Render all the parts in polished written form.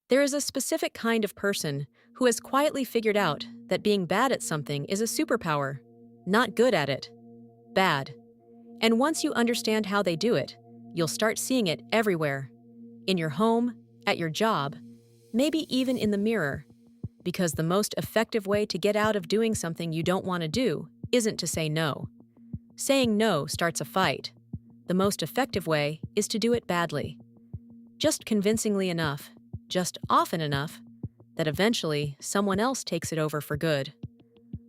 There is a specific kind of person who has quietly figured out that being bad at something is a superpower, not good at it. Bad. And once you understand how they do it, you'll start seeing it everywhere. In your home, at your job, maybe even in the mirror. Because the most effective way to get out of doing something you don't want to do isn't to say no. Saying no starts a fight. The most effective way is to do it badly. Just convincingly enough, just often enough, that eventually someone else takes it over for good.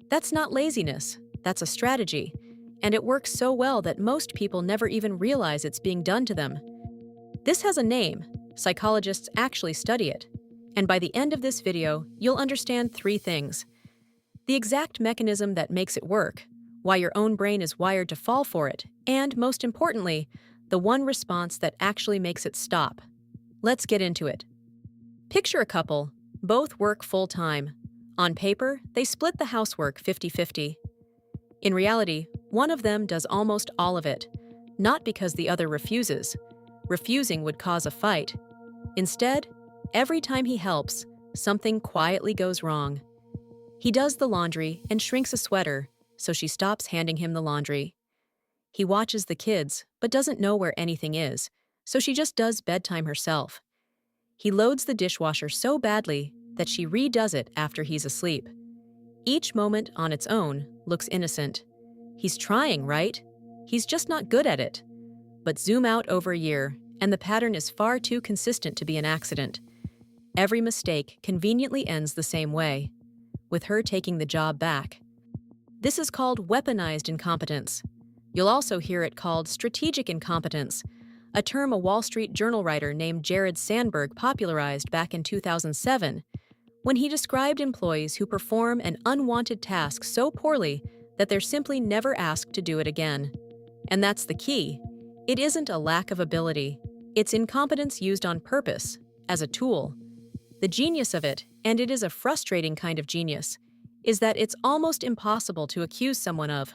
That's not laziness, that's a strategy, and it works so well that most people never even realize it's being done to them. This has a name. Psychologists actually study it. And by the end of this video, you'll understand 3 things. The exact mechanism that makes it work, why your own brain is wired to fall for it, and most importantly, the one response that actually makes it stop. Let's get into it. Picture a couple. Both work full-time. On paper, they split the housework 50-50. In reality, one of them does almost all of it, not because the other refuses. Refusing would cause a fight. Instead, every time he helps, something quietly goes wrong. He does the laundry and shrinks a sweater, so she stops handing him the laundry. He watches the kids, but doesn't know where anything is, so she just does bedtime herself. He loads the dishwasher so badly that she redoes it after he's asleep. Each moment on its own looks innocent. He's trying, right? He's just not good at it. But zoom out over a year, and the pattern is far too consistent to be an accident. Every mistake conveniently ends the same way, with her taking the job back. This is called weaponized incompetence. You'll also hear it called strategic incompetence, a term a Wall Street Journal writer named Jared Sandberg popularized back in 2007, when he described employees who perform an unwanted task so poorly that they're simply never asked to do it again. And that's the key. It isn't a lack of ability. It's incompetence used on purpose, as a tool. The genius of it, and it is a frustrating kind of genius, is that it's almost impossible to accuse someone of,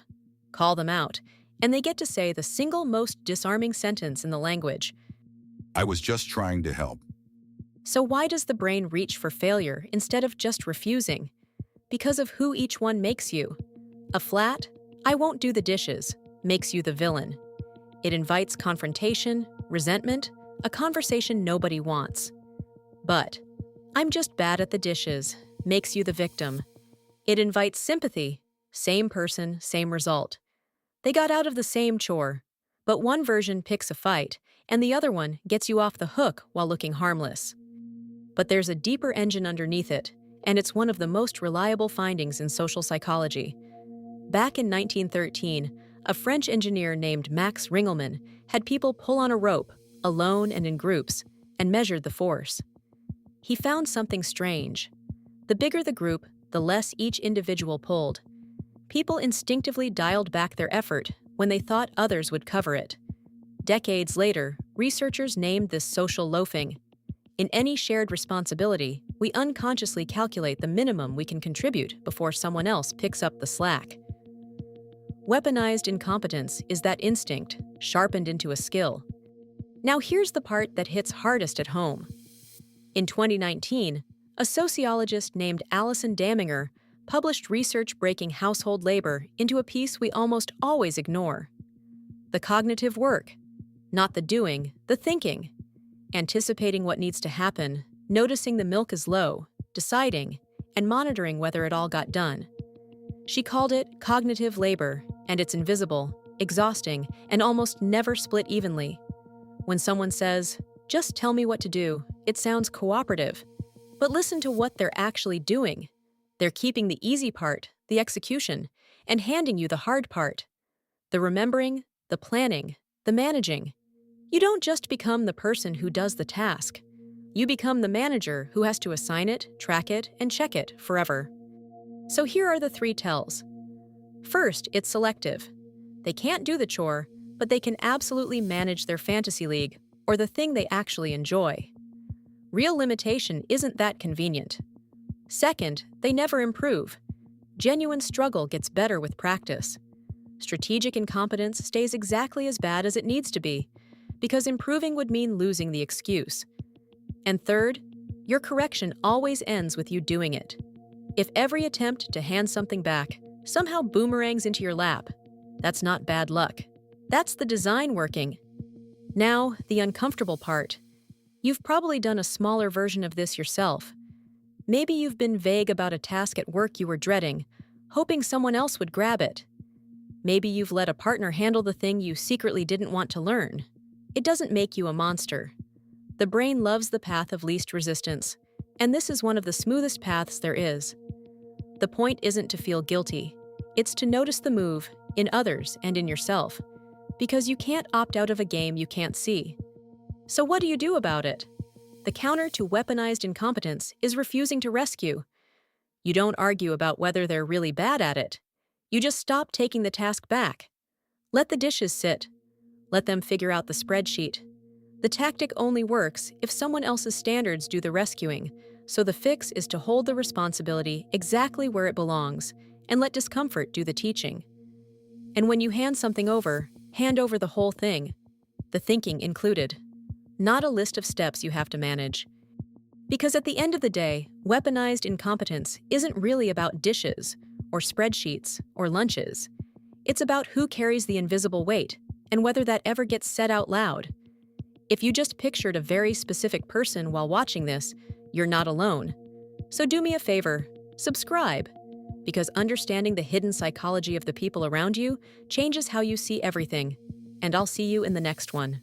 call them out, and they get to say the single most disarming sentence in the language. I was just trying to help. So why does the brain reach for failure instead of just refusing? Because of who each one makes you. A flat, I won't do the dishes, makes you the villain. It invites confrontation, resentment, a conversation nobody wants. But, I'm just bad at the dishes, makes you the victim. It invites sympathy, same person, same result. They got out of the same chore, but one version picks a fight, and the other one gets you off the hook while looking harmless. But there's a deeper engine underneath it, and it's one of the most reliable findings in social psychology. Back in 1913, a French engineer named Max Ringelmann had people pull on a rope, alone and in groups, and measured the force. He found something strange. The bigger the group, the less each individual pulled. People instinctively dialed back their effort when they thought others would cover it. Decades later, researchers named this social loafing. In any shared responsibility, we unconsciously calculate the minimum we can contribute before someone else picks up the slack. Weaponized incompetence is that instinct, sharpened into a skill. Now here's the part that hits hardest at home. In 2019, a sociologist named Alison Daminger published research breaking household labor into a piece we almost always ignore. The cognitive work, not the doing, the thinking. Anticipating what needs to happen, noticing the milk is low, deciding, and monitoring whether it all got done. She called it cognitive labor, and it's invisible, exhausting, and almost never split evenly. When someone says, "Just tell me what to do," it sounds cooperative. But listen to what they're actually doing. They're keeping the easy part, the execution, and handing you the hard part. The remembering, the planning, the managing. You don't just become the person who does the task. You become the manager who has to assign it, track it, and check it forever. So here are the 3 tells. First, it's selective. They can't do the chore, but they can absolutely manage their fantasy league, or the thing they actually enjoy. Real limitation isn't that convenient. Second, they never improve. Genuine struggle gets better with practice. Strategic incompetence stays exactly as bad as it needs to be, because improving would mean losing the excuse. And third, Your correction always ends with you doing it. If every attempt to hand something back somehow boomerangs into your lap, that's not bad luck. That's the design working. Now, the uncomfortable part. You've probably done a smaller version of this yourself. Maybe you've been vague about a task at work you were dreading, hoping someone else would grab it. Maybe you've let a partner handle the thing you secretly didn't want to learn. It doesn't make you a monster. The brain loves the path of least resistance, and this is one of the smoothest paths there is. The point isn't to feel guilty. It's to notice the move, in others and in yourself, because you can't opt out of a game you can't see. So what do you do about it? The counter to weaponized incompetence is refusing to rescue. You don't argue about whether they're really bad at it. You just stop taking the task back. Let the dishes sit. Let them figure out the spreadsheet. The tactic only works if someone else's standards do the rescuing, so the fix is to hold the responsibility exactly where it belongs and let discomfort do the teaching. And when you hand something over, hand over the whole thing, the thinking included, not a list of steps you have to manage. Because at the end of the day, weaponized incompetence isn't really about dishes, or spreadsheets, or lunches. It's about who carries the invisible weight, and whether that ever gets said out loud. If you just pictured a very specific person while watching this, you're not alone. So do me a favor, subscribe, because understanding the hidden psychology of the people around you changes how you see everything. And I'll see you in the next one.